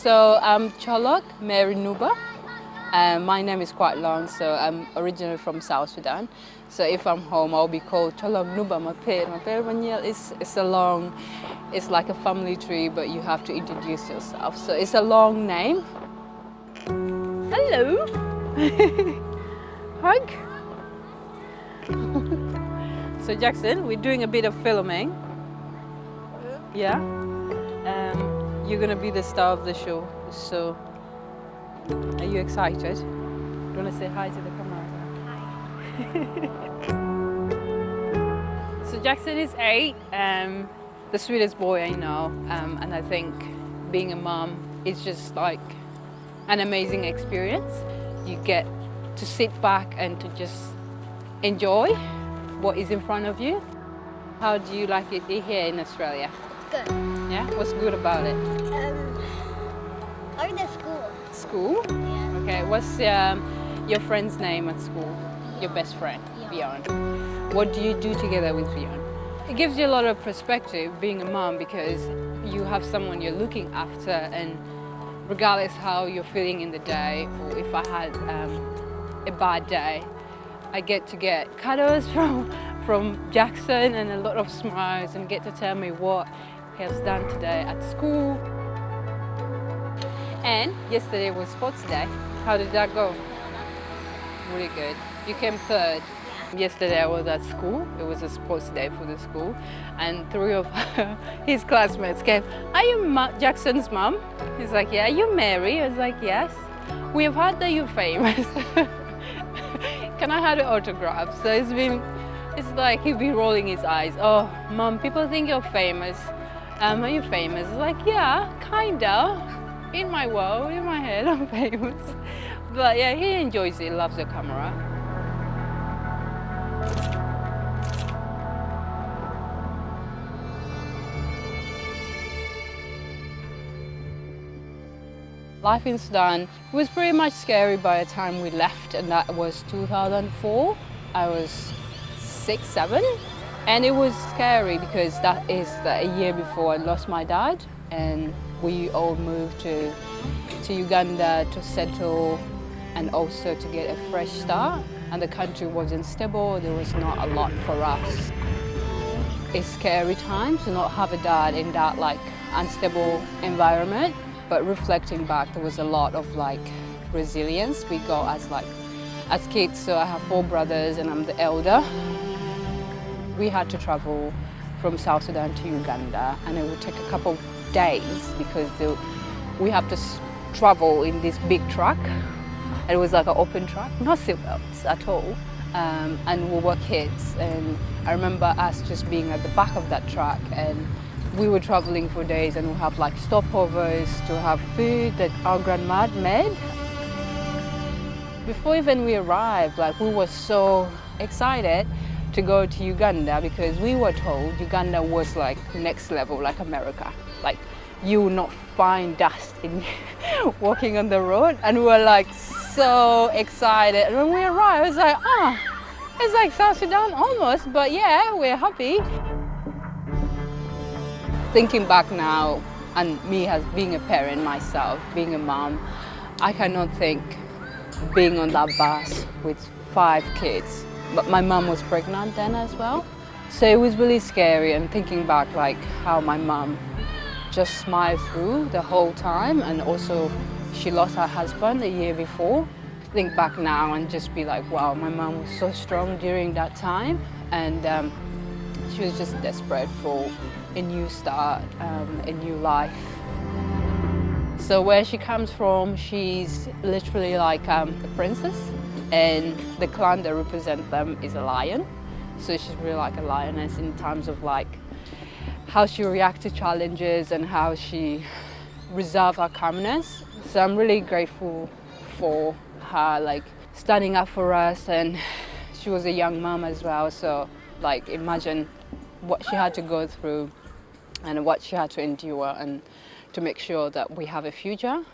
So I'm Cholhok Nuba. My name is quite long, so I'm originally from South Sudan. So if I'm home, I'll be called Cholhok Nuba. My parent it's a long, it's like a family tree, but you have to introduce yourself. So it's a long name. Hello. Hug. So Jackson, we're doing a bit of filming. Yeah. You're gonna be the star of the show. So, are you excited? Do you wanna say hi to the camera? Hi. So Jackson is 8, the sweetest boy I know, and I think being a mom is just like an amazing experience. You get to sit back and to just enjoy what is in front of you. How do you like it here in Australia? Good. Yeah? What's good about it? I went to school. School? Yeah. Okay, what's your friend's name at school? Your best friend, Bjorn. What do you do together with Bjorn? It gives you a lot of perspective being a mom because you have someone you're looking after, and regardless how you're feeling in the day, or if I had a bad day, I get to get cuddles from Jackson and a lot of smiles, and get to tell me what he has done today at school. And yesterday was sports day. How did that go? Really good. You came third. Yesterday I was at school. It was a sports day for the school, and 3 of his classmates came. Are you Jackson's mom? He's like, yeah. Are you Mary? I was like, yes. We have heard that you're famous. Can I have an autograph? So it's like he'd be rolling his eyes. Oh, mom, people think you're famous. Are you famous? It's like, yeah, kinda. In my world, in my head, I'm famous. But yeah, he enjoys it, loves the camera. Life in Sudan was pretty much scary by the time we left, and that was 2004. I was 6, 7. And it was scary because that is a year before I lost my dad, and we all moved to Uganda to settle and also to get a fresh start. And the country wasn't stable, there was not a lot for us. It's scary time to not have a dad in that like unstable environment, but reflecting back, there was a lot of like resilience we got as kids. So I have 4 brothers and I'm the elder. We had to travel from South Sudan to Uganda, and it would take a couple of days because we have to travel in this big truck. It was like an open truck, not seatbelts at all, and we were kids. And I remember us just being at the back of that truck, and we were traveling for days, and we have like stopovers to have food that our grandma made. Before even we arrived, like we were so excited to go to Uganda because we were told Uganda was like next level, like America. Like you will not find dust in walking on the road, and we were like so excited. And when we arrived, it was like, it's like South Sudan almost, but yeah, we're happy. Thinking back now, and me as being a parent myself, being a mom, I cannot think being on that bus with 5 kids. But my mom was pregnant then as well. So it was really scary, and thinking back like how my mom just smiled through the whole time, and also she lost her husband a year before. Think back now and just be like, wow, my mom was so strong during that time, and she was just desperate for a new start, a new life. So where she comes from, she's literally like a princess, and the clan that represents them is a lion. So she's really like a lioness in terms of like how she reacts to challenges and how she reserves her calmness. So I'm really grateful for her like standing up for us, and she was a young mom as well. So like imagine what she had to go through and what she had to endure, and to make sure that we have a future.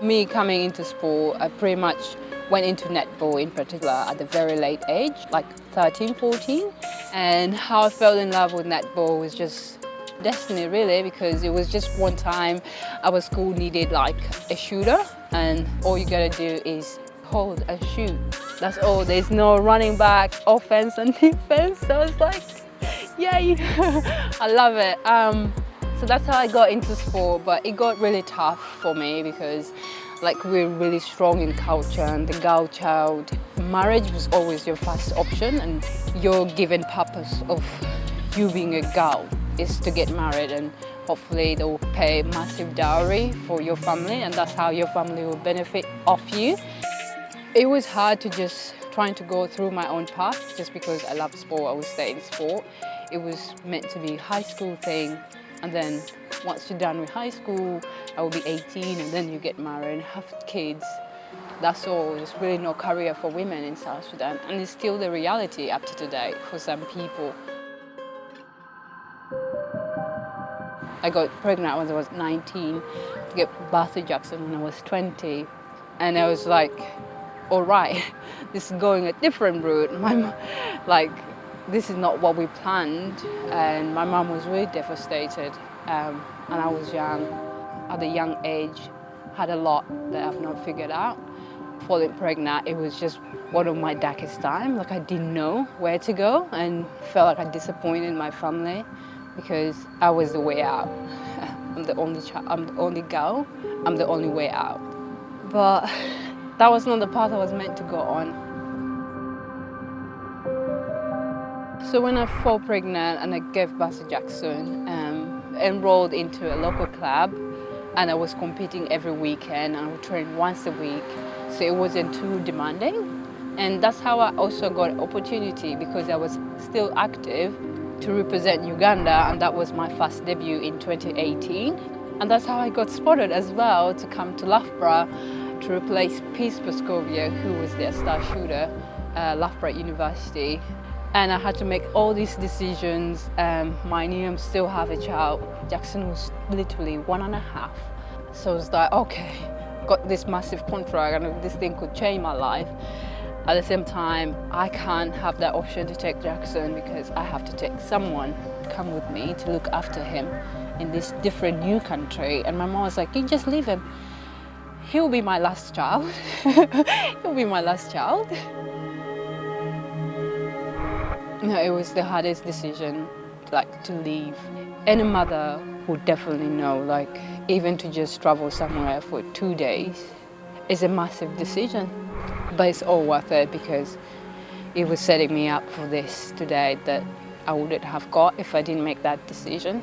Me coming into sport, I pretty much went into netball in particular at a very late age, like 13, 14. And how I fell in love with netball was just destiny really, because it was just one time our school needed like a shooter, and all you gotta do is hold and shoot. That's all. There's no running back, offense and defense. So it's like, yay! I love it. So that's how I got into sport, but it got really tough for me because like we're really strong in culture, and the girl child marriage was always your first option, and your given purpose of you being a girl is to get married, and hopefully they will pay massive dowry for your family, and that's how your family will benefit off you. It was hard to just trying to go through my own path just because I love sport. I would stay in sport. It was meant to be a high school thing, and then once you're done with high school, I will be 18 and then you get married and have kids. That's all. There's really no career for women in South Sudan, and it's still the reality up to today for some people. I got pregnant when I was 19, to get birth to Jackson when I was 20, and I was like, all right, this is going a different route. This is not what we planned, and my mom was really devastated. And I was young, at a young age, had a lot that I've not figured out. Falling pregnant, it was just one of my darkest times. Like I didn't know where to go, and felt like I disappointed my family because I was the way out. I'm the only child, I'm the only girl, I'm the only way out. But that was not the path I was meant to go on. So when I fell pregnant and I gave birth to Jackson, enrolled into a local club, and I was competing every weekend, and I would train once a week, so it wasn't too demanding. And that's how I also got an opportunity, because I was still active, to represent Uganda, and that was my first debut in 2018. And that's how I got spotted as well to come to Loughborough to replace Peace Pascovia, who was their star shooter, Loughborough University. And I had to make all these decisions. My Niam still have a child. Jackson was literally 1.5. So I was like, okay, got this massive contract and this thing could change my life. At the same time, I can't have that option to take Jackson because I have to take someone to come with me to look after him in this different new country. And my mom was like, you just leave him. He'll be my last child. He'll be my last child. No, it was the hardest decision, like, to leave. Any mother would definitely know, like, even to just travel somewhere for 2 days is a massive decision. But it's all worth it because it was setting me up for this today that I wouldn't have got if I didn't make that decision.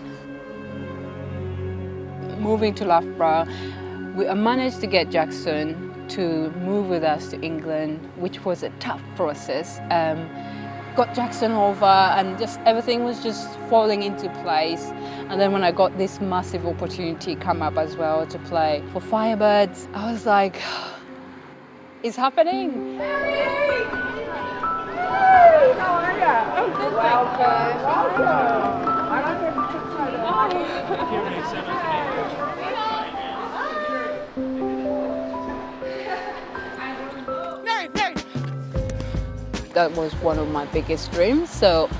Moving to Loughborough, I managed to get Jackson to move with us to England, which was a tough process. Got Jackson over and just everything was just falling into place. And then when I got this massive opportunity come up as well to play for Firebirds, I was like, it's happening. Hey, how are you? Oh, good. That was one of my biggest dreams. So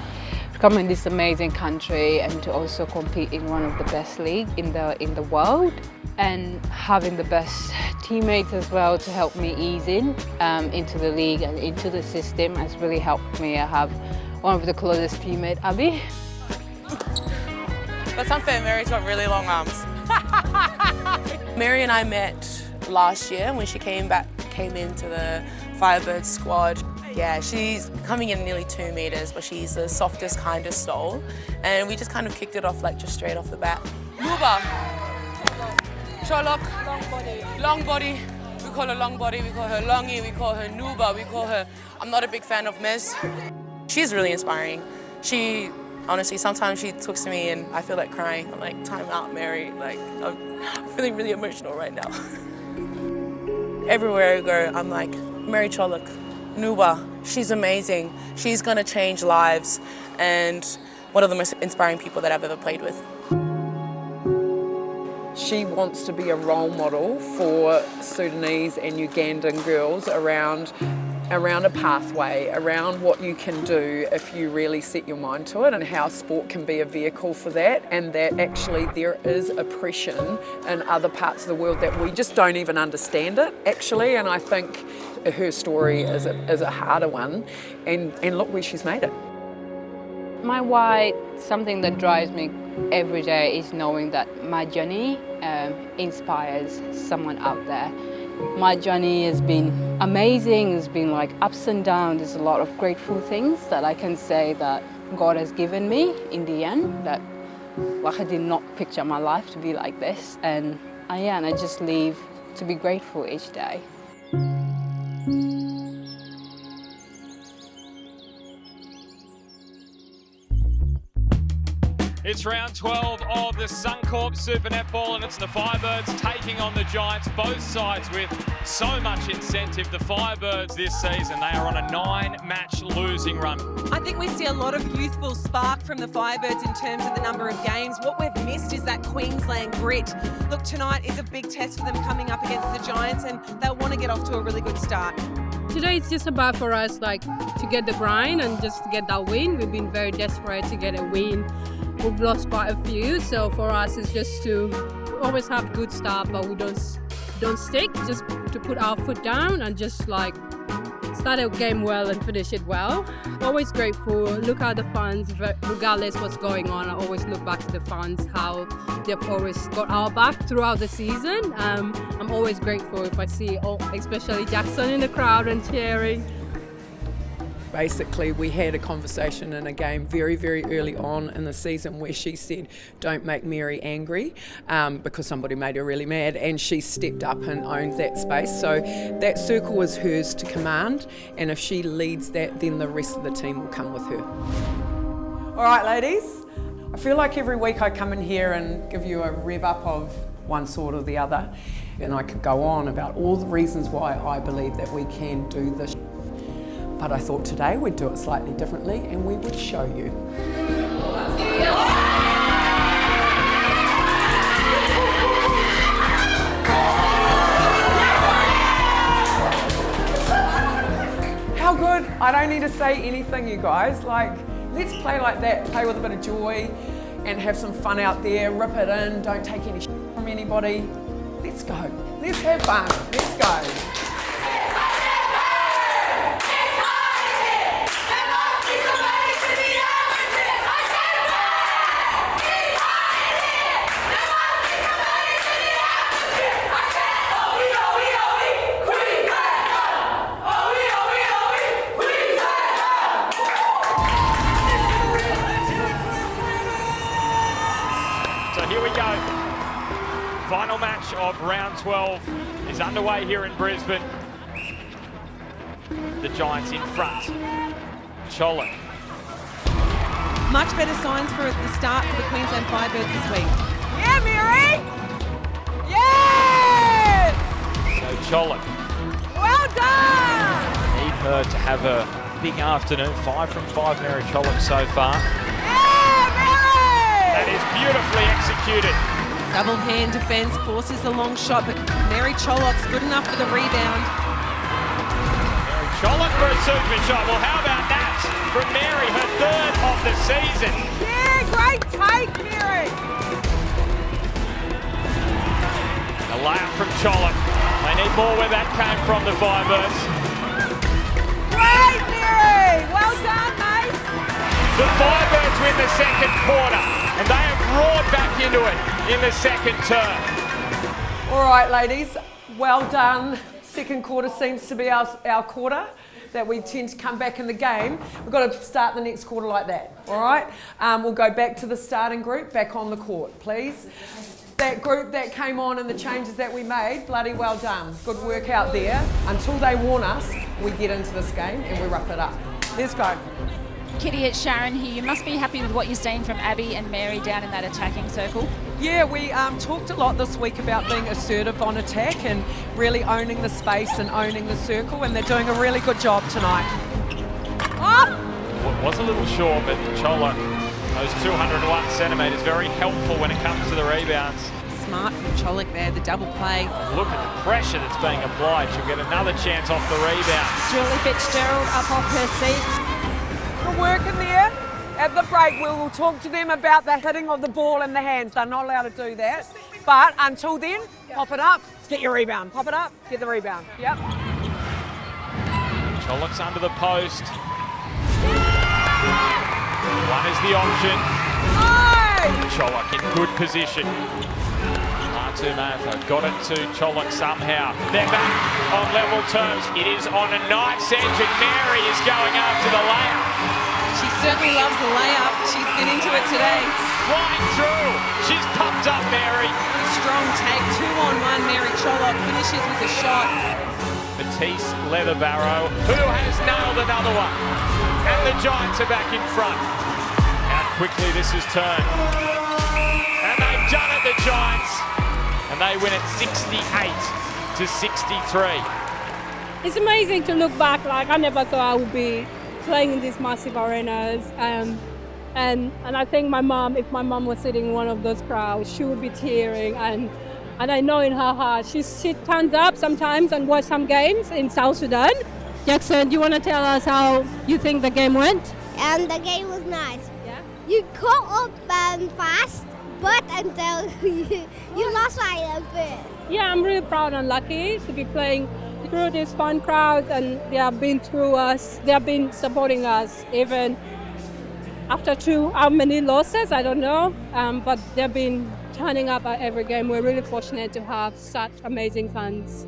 to come in this amazing country and to also compete in one of the best leagues in the world, and having the best teammates as well to help me ease into the league and into the system has really helped me. I have one of the closest teammates, Abby. That's unfair, Mary's got really long arms. Mary and I met last year when she came into the Firebird squad. Yeah, she's coming in nearly 2 meters, but she's the softest, kindest soul. And we just kind of kicked it off like just straight off the bat. Nuba. Cholhok. Long body. We call her long body, we call her longy, we call her Nuba, we call her... I'm not a big fan of Mez. She's really inspiring. She, honestly, sometimes she talks to me and I feel like crying. I'm like, time out, Mary. Like, I'm feeling really emotional right now. Everywhere I go, I'm like, Mary Cholhok, Nuba, she's amazing. She's gonna change lives, and one of the most inspiring people that I've ever played with. She wants to be a role model for Sudanese and Ugandan girls around around a pathway, around what you can do if you really set your mind to it, and how sport can be a vehicle for that, and that actually there is oppression in other parts of the world that we just don't even understand it, actually. And I think her story is a harder one, and look where she's made it. My why, something that drives me every day, is knowing that my journey inspires someone out there. My journey has been amazing. It's been like ups and downs. There's a lot of grateful things that I can say that God has given me in the end, that like I did not picture my life to be like this. And I just live to be grateful each day. It's round 12 of the Suncorp Super Netball, and it's the Firebirds taking on the Giants, both sides with so much incentive. The Firebirds this season, they are on a 9-match losing run. I think we see a lot of youthful spark from the Firebirds in terms of the number of games. What we've missed is that Queensland grit. Look, tonight is a big test for them coming up against the Giants, and they'll want to get off to a really good start. Today it's just about for us to get the grind and just to get that win. We've been very desperate to get a win. We've lost quite a few, so for us it's just to always have good start, but we don't stick, just to put our foot down and just start a game well and finish it well. Always grateful, look at the fans, regardless what's going on. I always look back to the fans, how they've always got our back throughout the season. I'm always grateful if I see, especially Jackson in the crowd and cheering. Basically, we had a conversation in a game very, very early on in the season where she said, don't make Mary angry, because somebody made her really mad, and she stepped up and owned that space. So that circle is hers to command, and if she leads that, then the rest of the team will come with her. All right, ladies, I feel like every week I come in here and give you a rev up of one sort or the other, and I could go on about all the reasons why I believe that we can do this. But I thought today we'd do it slightly differently and we would show you. How good? I don't need to say anything, you guys. Let's play like that, play with a bit of joy and have some fun out there, rip it in, don't take any shit from anybody. Let's go. Let's have fun. Let's go. Here we go. Final match of round 12 is underway here in Brisbane. The Giants in front. Cholhok. Much better signs for the start for the Queensland Firebirds this week. Yeah, Mary! Yeah! So Cholhok. Well done! Need her to have a big afternoon. 5 from 5, Mary Cholhok so far. That is beautifully executed. Double hand defence forces the long shot, but Mary Cholhok's good enough for the rebound. Mary Cholhok for a super shot. Well, how about that from Mary, her third of the season? Yeah, great take, Mary. A layup from Cholhok. They need more where that came from, the Firebirds. Great, Mary. Well done, mate. The Firebirds win the second quarter, and they have roared back into it in the second term. All right, ladies, well done. Second quarter seems to be our quarter that we tend to come back in the game. We've got to start the next quarter like that, all right? We'll go back to the starting group, back on the court, please. That group that came on and the changes that we made, bloody well done. Good work out there. Until they warn us, we get into this game and we rough it up. Let's go. Kitty, it's Sharon here. You must be happy with what you're seeing from Abby and Mary down in that attacking circle. Yeah, we talked a lot this week about being assertive on attack and really owning the space and owning the circle, and they're doing a really good job tonight. Oh! Was a little short, but Cholhok, those 201 centimetres, very helpful when it comes to the rebounds. smart from Cholhok there, the double play. Look at the pressure that's being applied. She'll get another chance off the rebound. Julie Fitzgerald up off her seat. Good work in there. At the break, we will talk to them about the hitting of the ball in the hands. They're not allowed to do that. But until then, pop it up, get your rebound. Pop it up, get the rebound. Yep. Cholhok's under the post. One is the option. Cholhok in good position. Martu got it to Cholhok somehow. They're back on level terms. It is on a knife's edge and Mary is going after the layup. She certainly loves the layup. She's been into it today. Flying through. She's pumped up Mary. Strong take. 2-on-1. Mary Cholhok finishes with a shot. Matisse Leatherbarrow, who has nailed another one. And the Giants are back in front. How quickly this has turned. And they've done it, the Giants. And they win it 68-63. It's amazing to look back. Like, I never thought I would be playing in these massive arenas. And I think my mom, if my mom was sitting in one of those crowds, she would be tearing. And I know in her heart, she turns up sometimes and watch some games in South Sudan. Jackson, do you want to tell us how you think the game went? The game was nice. Yeah. You caught up fast, but until you lost by a bit. Yeah, I'm really proud and lucky to be playing through these fun crowds, and they have been through us. They have been supporting us even after how many losses, I don't know, but they've been turning up at every game. We're really fortunate to have such amazing fans.